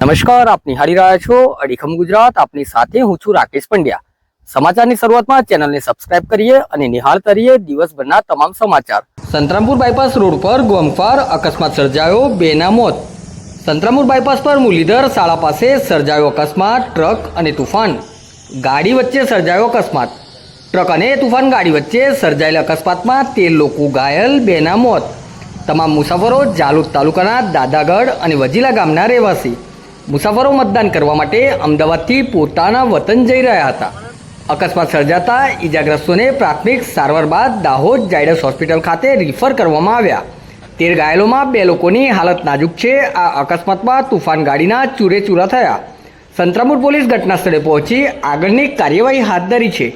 નમસ્કાર, આપ નિહાળી રહ્યા છો અડીખમ ગુજરાત. આપની સાથે હું છું રાકેશ પંડ્યા. સમાચારની શરૂઆતમાં ચેનલને સબસ્ક્રાઇબ કરીએ અને નિહાળતા રહીએ દિવસભરના તમામ સમાચાર. સંતરામપુર બાયપાસ રોડ પર ગોમખ્વાર અકસ્માત સર્જાયો, 2 ના મોત. સંતરામપુર બાયપાસ પર મુરલીધર શાળા પાસે સર્જાયો અકસ્માત. ટ્રક અને તુફાન ગાડી વચ્ચે સર્જાયો અકસ્માત. ટ્રક અને તુફાન ગાડી વચ્ચે સર્જાયેલા અકસ્માતમાં 13 લોકો ઘાયલ, 2 ના મોત. તમામ મુસાફરો જાલોદ તાલુકાના દાદાગઢ અને વજીલા ગામના રહેવાસી. મુસાફરો મતદાન કરવા માટે અમદાવાદથી પોતાના વતન જઈ રહ્યા હતા. અકસ્માત સર્જાતા ઈજાગ્રસ્તોને પ્રાથમિક સારવાર બાદ દાહોદ ઝાયડસ હોસ્પિટલ ખાતે રિફર કરવામાં આવ્યા. 13 ઘાયલોમાં 2 લોકોની હાલત નાજુક છે. આ અકસ્માતમાં તુફાન ગાડીના ચૂરેચૂરા થયા. સંતરામપુર પોલીસ ઘટના સ્થળે પહોંચી આગળની કાર્યવાહી હાથ ધરી છે.